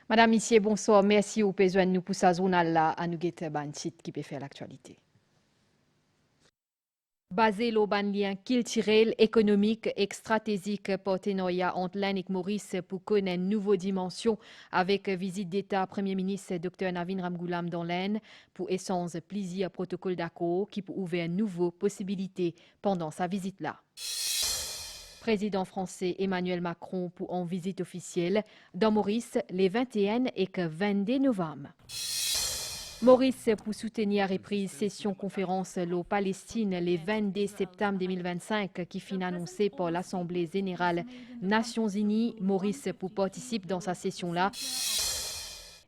Madame, Monsieur, bonsoir. Merci au besoin de nous pour ce journal-là à nous guetter ban site qui peut faire l'actualité. Basé sur un lien culturel, économique et stratégique partenariat entre l'Inde et Maurice pour connaître une nouvelle dimension avec visite d'État Premier ministre Dr Navin Ramgoolam dans l'Inde pour échanger plusieurs protocoles d'accord qui pour ouvrir une nouvelle possibilité pendant sa visite-là. Président français Emmanuel Macron pour en visite officielle dans Maurice les 21 et 22 novembre. Maurice pour soutenir reprise session conférence l'eau Palestine le 22 septembre 2025 qui fin annoncée par l'Assemblée générale Nations Unies. Maurice pour participer dans sa session-là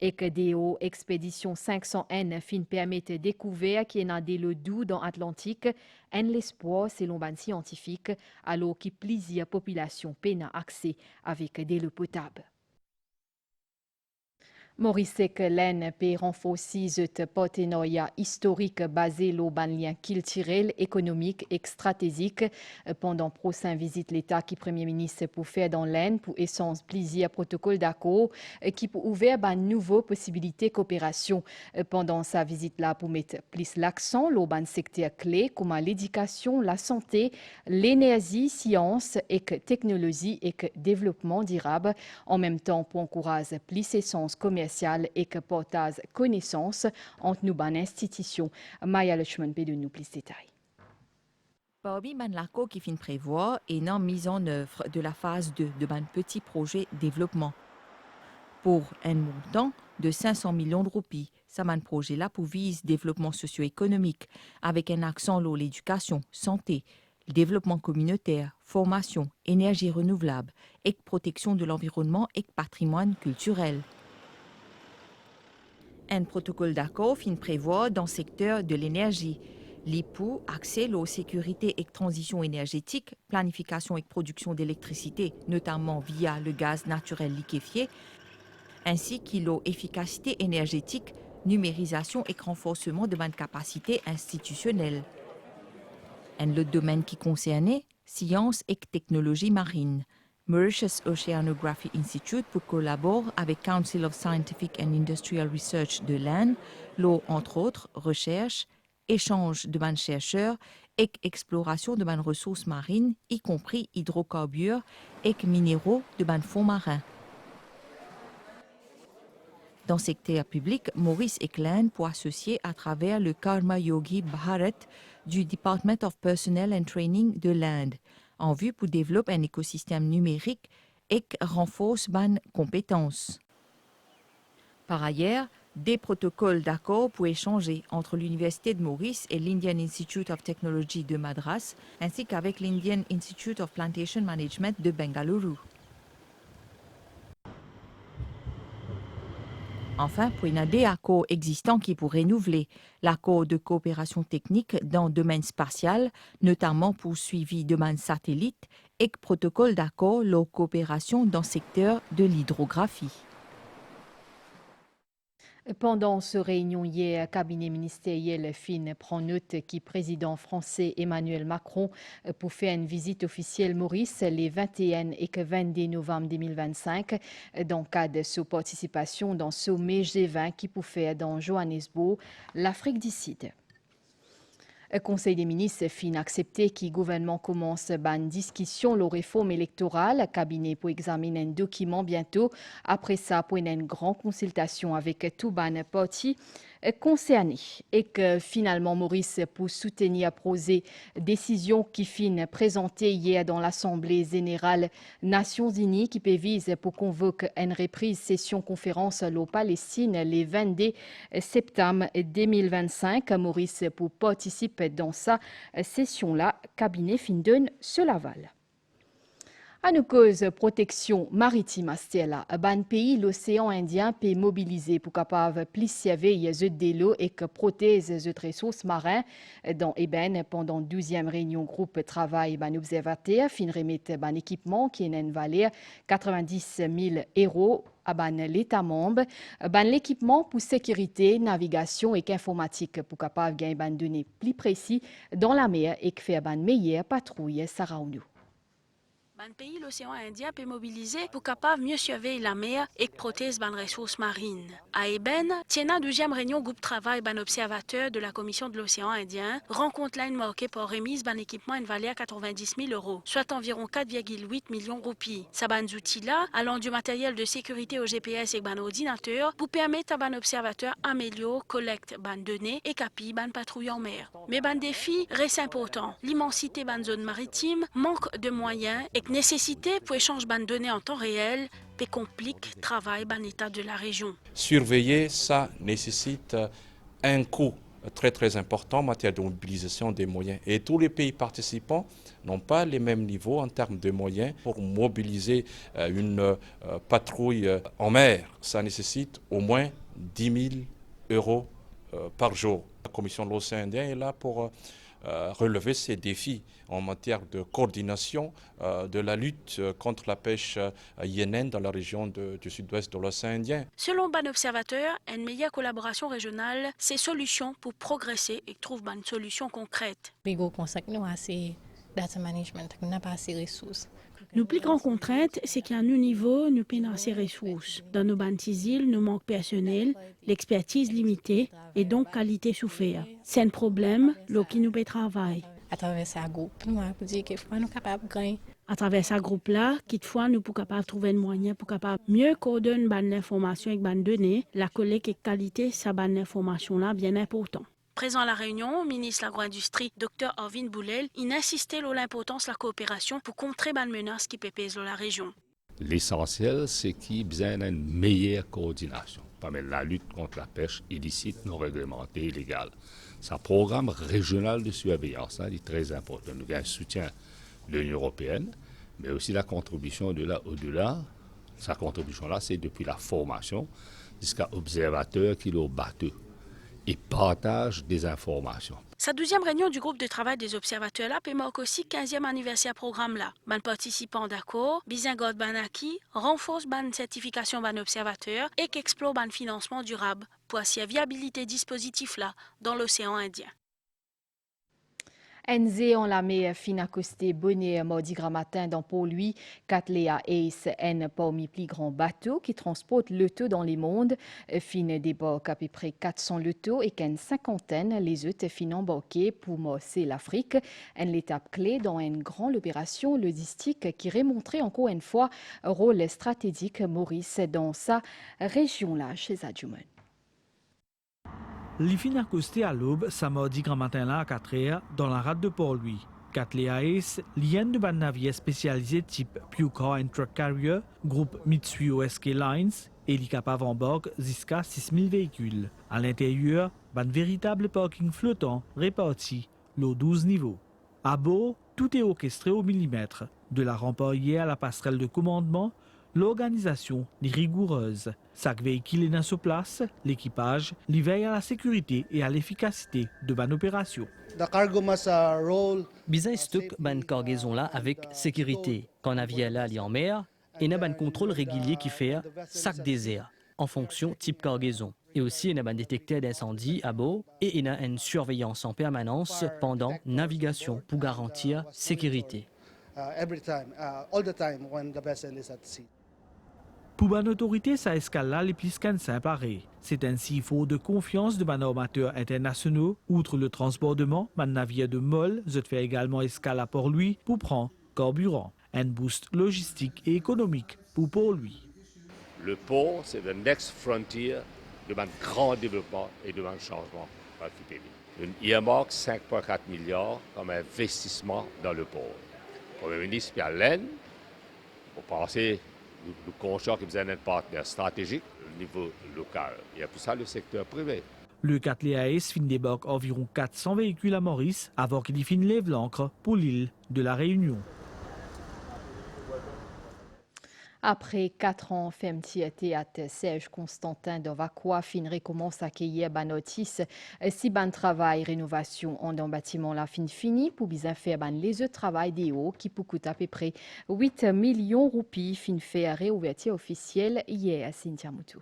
et que des expéditions 500N fin permettent de découvrir qu'il y en a des le doux dans l'Atlantique en l'espoir selon ban scientifique alors que plusieurs populations peinent accès avec des l'eau potable. Maurice Len peut renforcer ce partenariat historique basé sur un lien culturel, économique et stratégique pendant la prochaine visite l'État qui Premier ministre pour faire dans l'Aisne pour échanger plusieurs protocoles d'accord qui pour ouvrir une nouvelle possibilité de coopération pendant sa visite là pour mettre plus l'accent sur un secteur clé comme l'éducation, la santé, l'énergie, science et technologie et développement durable en même temps pour encourager plus d'essence commerciale et que partage connaissances entre nos institutions. Maya Lechman peut nous plus de détails. Parmi l'accord qui fin prévoir et non mise en œuvre de la phase 2 de ban petit projet développement. Pour un montant de 500 millions de roupies, ça projet là pour vise développement socio-économique avec un accent sur l'éducation, santé, le développement communautaire, formation, énergie renouvelable et protection de l'environnement et patrimoine culturel. Un protocole d'accord fin prévoit dans le secteur de l'énergie. L'IPU, accès aux sécurité et transition énergétique, planification et production d'électricité, notamment via le gaz naturel liquéfié, ainsi que l'efficacité énergétique, numérisation et renforcement de bonnes capacités institutionnelles. Un autre domaine qui concernait, sciences et technologie marine. Mauritius Oceanography Institute pour collaborer avec Council of Scientific and Industrial Research de l'Inde, entre autres, recherche, échange de bonnes chercheurs et exploration de bonnes ressources marines, y compris hydrocarbures et minéraux de bonnes fonds marins. Dans le secteur public, Maurice et l'Inde pour associer à travers le Karma Yogi Bharat du Department of Personnel and Training de l'Inde, en vue pour développer un écosystème numérique et renforcer les compétences. Par ailleurs, des protocoles d'accord pour échanger entre l'Université de Maurice et l'Indian Institute of Technology de Madras, ainsi qu'avec l'Indian Institute of Plantation Management de Bengaluru. Enfin, pour des accords existants qui pourraient renouveler l'accord de coopération technique dans le domaine spatial, notamment pour suivi de domaine satellite, et protocole d'accord de coopération dans le secteur de l'hydrographie. Pendant ce réunion hier, cabinet ministériel fin prend note qui président français Emmanuel Macron pour faire une visite officielle Maurice les 21 et 22 novembre 2025 dans le cadre de sa participation dans le sommet G20 qui pour faire dans Johannesburg, l'Afrique du Sud. Le Conseil des ministres fin accepté que le gouvernement commence une discussion sur la réforme électorale. Le cabinet pour examiner un document bientôt. Après ça, pour une grande consultation avec tout les partis concernés. Et que finalement, Maurice, pour soutenir projet décision qui fin présentée hier dans l'Assemblée générale Nations Unies qui vise pour convoquer une reprise session conférence au Palestine les 22 septembre 2025. Maurice pour participer dans sa session-là, cabinet Findon se Laval. À nos causes protection maritime à Stella, ban pays l'océan Indien peut mobiliser pour capable plus surveiller de l'eau et que protéger les ressources marines dans Eben pendant 12e réunion groupe travail ban observateur fin remettre ban équipement qui est une valeur 90 000 € à ban l'État membre, ban l'équipement pour sécurité, navigation et informatique pour capable gagner ban données plus précis dans la mer et faire ban meilleure patrouille Saraunou. Le pays, l'océan Indien, peut mobiliser pour capable mieux surveiller la mer et protéger les ressources marines. À Eben, tient la 12e réunion groupe travail ban observateur de la Commission de l'océan Indien, rencontre là marquée par remise d'un équipement une valeur à 90 000 €, soit environ 4,8 millions de roupies. Ces outils-là, allant du matériel de sécurité au GPS et ban ordinateur, pour permettre à ban observateur améliorer, collecte ban données et capiller ban patrouille en mer. Mais ban défi reste important. L'immensité ban zone maritime, manque de moyens et nécessité pour échanger ban données en temps réel et complique le travail ban état de la région. Surveiller, ça nécessite un coût très important en matière de mobilisation des moyens. Et tous les pays participants n'ont pas les mêmes niveaux en termes de moyens pour mobiliser une patrouille en mer. Ça nécessite au moins 10 000 € par jour. La Commission de l'océan Indien est là pour relever ces défis en matière de coordination de la lutte contre la pêche hyénène dans la région du sud-ouest de l'océan Indien. Selon ban observateur, une meilleure collaboration régionale, c'est solution pour progresser et trouver une solution concrète. Nos plus grandes contraintes, c'est qu'à nos niveaux, nous peinons ces ressources. Dans nos bandes îles, nous manque personnel, l'expertise limitée et donc qualité souffert. C'est un problème, là qui nous fait travail. À travers ce groupe-là, toutefois, nous sommes capables de trouver un moyen pour capable mieux coordonner l'information avec les données, la collecte et qualité, ça ban l'information-là bien important. Présent à la réunion, ministre de l'Agro-Industrie, Dr Arvind Boulel, il insistait sur l'importance de la coopération pour contrer les menaces qui pèsent dans la région. L'essentiel, c'est qu'il y ait une meilleure coordination. Parmi la lutte contre la pêche illicite, non réglementée, illégale. C'est un programme régional de surveillance, ça est très important. Nous avons un soutien de l'Union européenne, mais aussi la contribution de là au-delà. Sa contribution-là, c'est depuis la formation jusqu'à observateurs qui l'ont battu et partage des informations. Sa 12e réunion du groupe de travail des observateurs là marque aussi 15e anniversaire programme là. Ban participants d'accord, bizingod ban acquis, renforce ban certification ban observateur et qu'explore ban financement durable pour assurer viabilité dispositif là dans l'océan Indien. Enze on la met fin accosté bonnet mardi grand matin dans Port-Louis, Cattleya Ace en parmi plus grands bateaux qui transportent l'auto dans les mondes. Fin débarque à peu près 400 l'auto et qu'une cinquantaine les autres fin embarqués pour mosser l'Afrique. Une étape clé dans une grande opération logistique qui remontrait encore une fois un rôle stratégique Maurice dans sa région là chez Adjuman. Les fins accostés à l'aube, ça mardi grand matin là à 4h dans la rade de Port-Louis. Cattleya Ace, lien de ban navire spécialisé type Pew Car and Truck Carrier, groupe Mitsui OSK Lines, et les capables embarquent jusqu'à 6000 véhicules. À l'intérieur, ban véritable parking flottant réparti, l'eau 12 niveaux. À bord, tout est orchestré au millimètre. De la rempart à la passerelle de commandement, l'organisation est rigoureuse. Chaque véhicule est dans sa place, l'équipage lui veille à la sécurité et à l'efficacité de ban opération. Bizarre stock ban cargaison là avec sécurité. Quand navire là en mer, il y a un contrôle régulier qui fait chaque désert en fonction type cargaison. Et aussi il y a un détecteur d'incendie à bord et il y a une surveillance en permanence pendant navigation pour garantir sécurité. Pour ban autorité, ça escale là les plus qu'un simple arrêt. C'est ainsi fort de confiance de ban armateurs internationaux. Outre le transbordement, ban navire de Moll se fait également escale à Port-Louis pour prendre carburant. Un boost logistique et économique pour Port-Louis. Le port, c'est le next frontier de un grand développement et de un changement dans le pays. Une earmark 5,4 milliards comme investissement dans le port. Le Premier ministre Pierre Laine, pour penser le constat qui besoin d'un partenaire stratégique au niveau local. Il y a pour ça le secteur privé. Le Cattleya Ace fin débarque environ 400 véhicules à Maurice avant qu'il fin lève l'ancre pour l'île de la Réunion. Après 4 ans, FEMTI théâtre Serge Constantin d'Ovaqua fin recommence à accueillir ban notice si ban travail rénovation en un bâtiment la fin fini pour bien faire ban les autres travail des hauts qui pour coûter à peu près 8 millions de roupies fin fait réouverture officielle hier à Cynthia Moutou.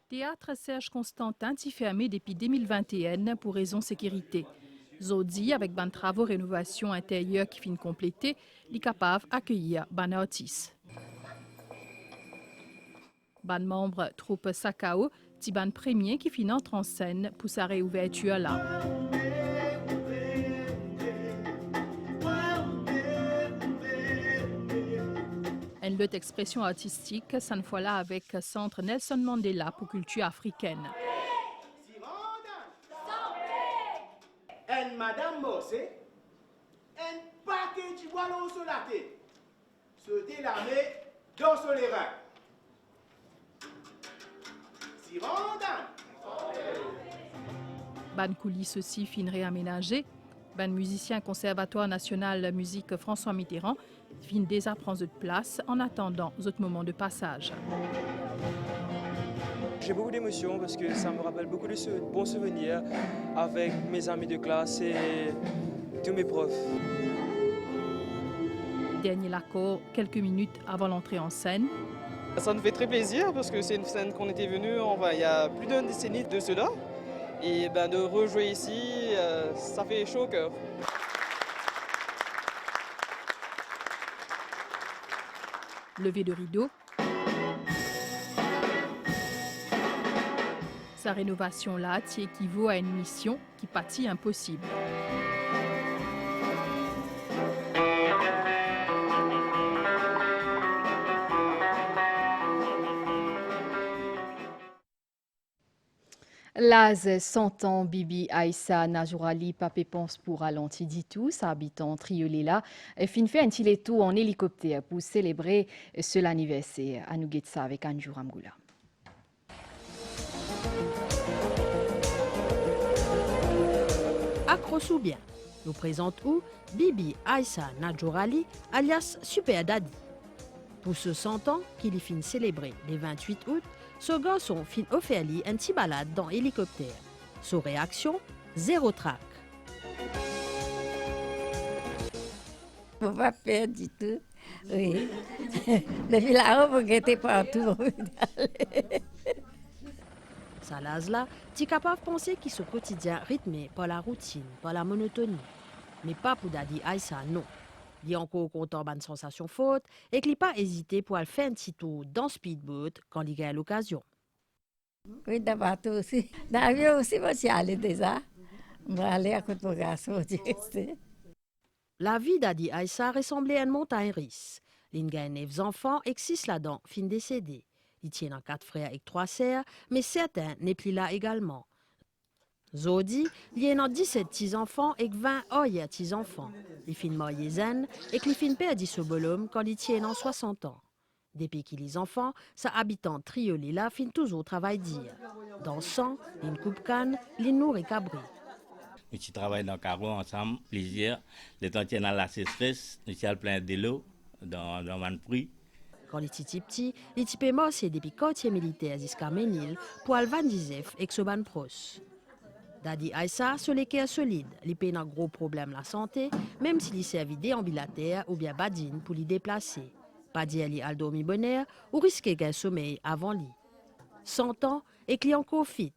Théâtre Serge Constantin est fermé depuis 2021 pour raison sécurité. Zodi, avec ban travaux rénovation intérieure qui finit compléter, est capable d'accueillir ban artiste. Ban membre troupe Sakao, ti ban premier qui finit entre en scène pour sa réouverture là. Une autre expression artistique, cette fois-là avec Centre Nelson Mandela pour culture africaine. Et Madame Mossé, un paquet de ballons sur la tête. Se l'armée dans son erreur. Ban coulisses aussi fin réaménagé. Ban musicien conservatoire national musique François Mitterrand fin déjà prend de place en attendant autres moments de passage. J'ai beaucoup d'émotions parce que ça me rappelle beaucoup de bons souvenirs avec mes amis de classe et tous mes profs. Dernier accord, quelques minutes avant l'entrée en scène. Ça nous fait très plaisir parce que c'est une scène qu'on était venu il y a plus d'une décennie de cela. Et de rejouer ici, ça fait chaud au cœur. Levé de rideau. Sa rénovation là équivaut à une mission qui pâtit impossible. Laz 100 ans, Bibi Aïssa Najourali, papé pense pour ralentir dit tout, sa habitant Triolela, fin fait un tileto en hélicoptère pour célébrer ce anniversaire. À nous guetter ça avec Anjou Ramgoula. Accrochou bien. Nous présente où Bibi Aïssa Najourali, alias Super Daddy. Pour ce 100 ans qu'il y finit célébrer les 28 août, ce garçon fin offert un petit balade dans hélicoptère. Sa réaction, zéro trac. Faut pas perdre du tout. Oui. Depuis là-haut, vous guettez partout. Salaz-là, tu es capable de penser qu'il ce quotidien rythmé par la routine, par la monotonie. Mais pas pour Daddy Aïssa, non. Il est encore content de sensation faute et qu'il n'a pas hésité pour aller faire un petit tour dans speedboat quand il a l'occasion. Oui, dans le bateau aussi. Dans l'avion aussi, moi, j'y allais déjà. On va aller à côté de mon garçon, La vie d'Adi Aïssa ressemblait à une montagne russe. Il a 9 enfants et 6 là-dedans, fin décédés. Il tient en 4 frères et 3 sœurs, mais certains n'est plus là également. Zodi, il y a 17 petits-enfants et 20 autres petits-enfants. Il finit marié zen et qu'il finit perdu ce bonhomme quand il tient en 60 ans. Depuis qu'il les enfants, sa habitante Triolela finit toujours travail dire. Dans 100, il coupe canne, il nourrit cabri. Nous travaillons dans le carreau ensemble, plaisir. Les temps dans la sécheresse, nous sommes plein de l'eau dans le fruit. Quand il était petit, il était mort depuis quartier militaire jusqu'à Ménil pour Alvan Dizef et Xoban Pros. Daddy Aïssa, ce l'équerre solide, il paye un gros problème la santé, même s'il servait déambulateur ou bien badine pour l'y déplacer. Pas dire li al dormi bonheur ou risquer qu'un sommeil avant lit. 100 ans et qu'il encore fit.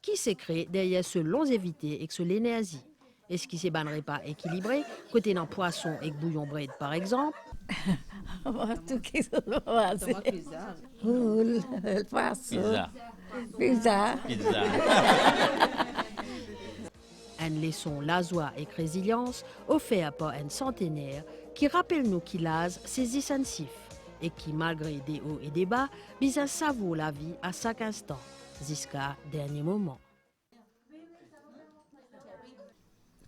Qui s'est créé derrière ce longévité et ce l'énergie? Est-ce qu'il s'est ban repas équilibré, côté d'un poisson et bouillon bread par exemple? Tout qui se passe. Poule, poisson. Pizza. Une leçon lasoie et résilience offerte par un centenaire qui rappelle nous qu'il a ses essensifs et qui, malgré des hauts et des bas, bien savoure la vie à chaque instant, jusqu'à dernier moment.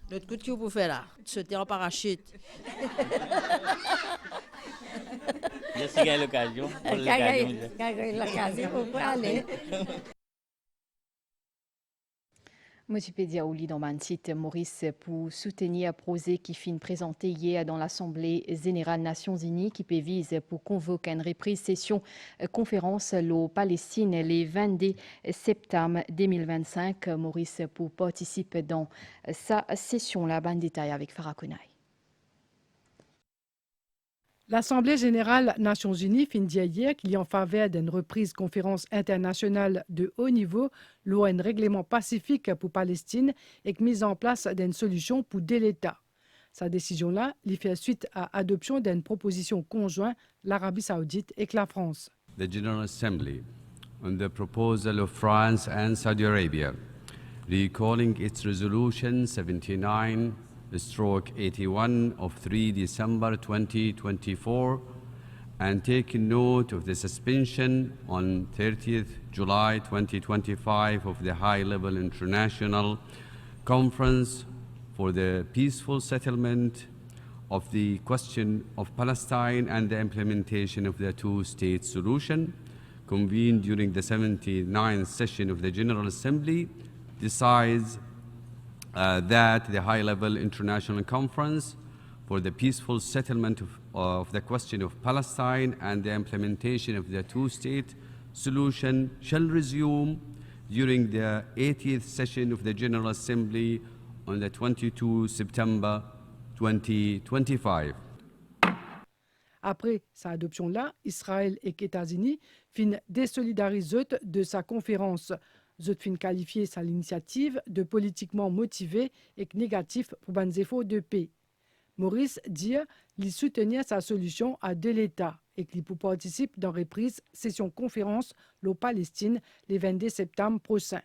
L'autre coup de que vous faites là, sauter en parachute. J'ai eu l'occasion. L'occasion pour aller. Motipédia ou lit dans mon site Maurice pour soutenir un projet qui finit présenté hier dans l'Assemblée générale Nations Unies qui vise pour convoquer une reprise session conférence au Palestine le 22 septembre 2025. Maurice pour participer dans sa session là, ban détail avec Farah Konaï. L'Assemblée générale Nations Unies fin dit hier qu'il y a en faveur d'une reprise conférence internationale de haut niveau, l'ON règlement pacifique pour Palestine et mise en place d'une solution pour deux États. Sa décision-là, il fait suite à l'adoption d'une proposition conjointe l'Arabie saoudite et la France. The General Assembly, on the proposal of France and Saudi Arabia, recalling its resolution 79/81 of 3 December 2024 and taking note of the suspension on 30th July 2025 of the high-level international conference for the peaceful settlement of the question of Palestine and the implementation of the two-state solution, convened during the 79th session of the General Assembly, decides that the high-level international conference for the peaceful settlement of the question of Palestine and the implementation of the two-state solution shall resume during the 80th session of the General Assembly on the 22 September 2025. Après sa adoption-là, Israël et les États-Unis fin désolidarisent de sa conférence. Zot fin qualifier sa initiative de politiquement motivée et négatif pour les efforts de paix. Maurice dit qu'il soutenait sa solution à deux États et qu'il participe dans reprise session conférence au Palestine le 22 septembre prochain.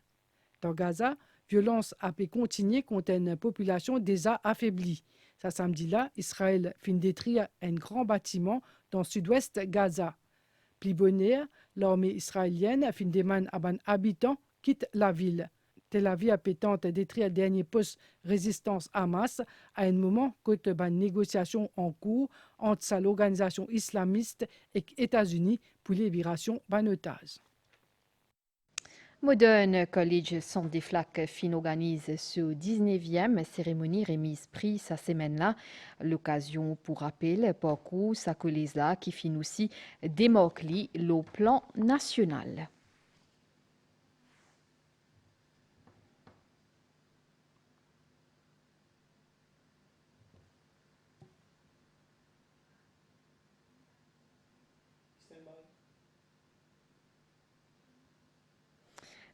Dans Gaza, violence a pu continuer contre une population déjà affaiblie. Ce samedi-là, Israël fin détruire un grand bâtiment dans le sud-ouest Gaza. Plus bonheur, l'armée israélienne fin demande à des habitants quitte la ville. Tel Aviv a pétante détruire le dernier poste résistance Hamas à un moment que de négociations en cours entre l'organisation islamiste et les États-Unis pour la libération d'un otage. Modern College Centre des Flaques fin organise ce 19e cérémonie remise prix sa semaine-là. L'occasion pour rappel parcours sa collège là qui fin aussi démarqué le plan national.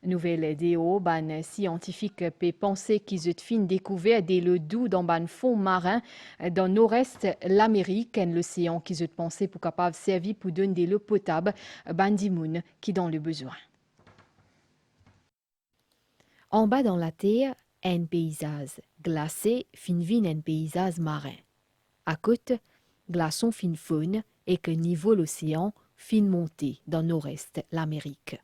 Nouvelle DO, ban scientifique peut penser qu'ils ont fin découvert des le doux dans ban fond marin dans nord-est l'Amérique, l'océan qu'ils ont pensé pour capable servir pour donner de l'eau potable ban dimoun qui dans le besoin. En bas dans la terre, un paysage glacé fin vin un paysage marin. À côté, glaçon fin faune et que niveau l'océan fin monté dans nord-est l'Amérique.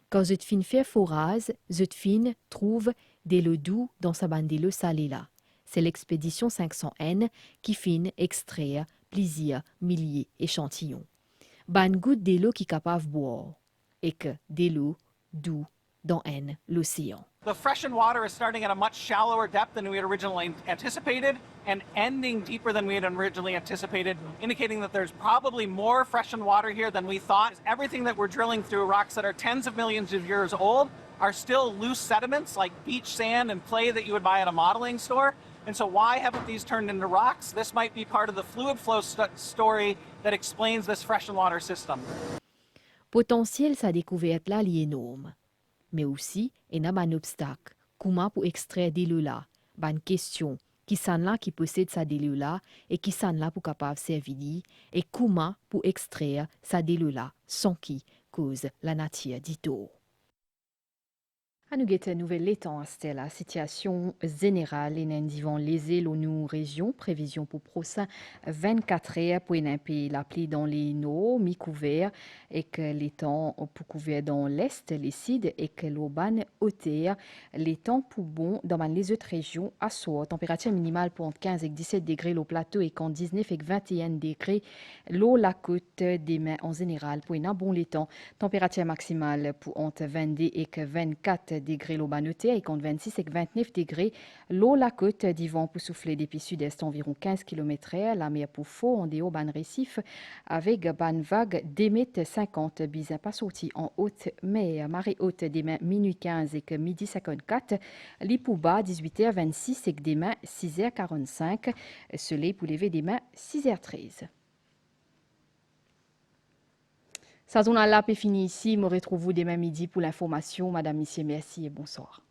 Quand je fin fait forage, je fin trouve des l'eau doux dans sa bande de l'eau salée là. C'est l'expédition 500N qui fin extraire plusieurs milliers d'échantillons. Ban goutte de l'eau qui capable boire et que de l'eau doux dans l'océan. The freshened water is starting at a much shallower depth than we had originally anticipated and ending deeper than we had originally anticipated, indicating that there's probably more freshened water here than we thought. Everything that we're drilling through rocks that are tens of millions of years old are still loose sediments like beach sand and clay that you would buy at a modeling store. And so why haven't these turned into rocks? This might be part of the fluid flow story that explains this freshened water system. Potentiel sa découverte là est énorme. Mais aussi, il y a un obstacle. Comment pour extraire de l'eau là? Une question. Qui sont là qui possède sa de l'eau là et qui sont là pour capable servir et comment pour extraire sa de l'eau là sans qui cause la nature d'ito. À nous guetter nouvelle étant à la situation générale et n'indivan les îles aux nous régions prévision pour prochain 24 heures pour un pays la pluie dans les eaux mi-couverts et que les temps pour couvert dans l'est les sud et que l'auban hauteur les temps pour bon dans les autres régions à soir température minimale pour entre 15 et 17 degrés au plateau et qu'en 19 et 21 degrés l'eau la côte des mains en général pour un bon les temps température maximale pour entre 22 et 24 degrés l'eau banoté et contre 26 et 29 degrés l'eau la côte d'Yvan pour souffler depuis sud-est environ 15 km/h la mer pour faux en déo ban récif avec ban vague des mètres 50 bizin pas sorti en haute mer marée haute des mains minuit 15 et que midi 54 l'ipouba 18h26 et que des mains 6h45 soleil pour lever des mains 6h13. Sa journal là est fini ici. Me retrouve demain midi pour l'information. Madame, Monsieur, merci et bonsoir.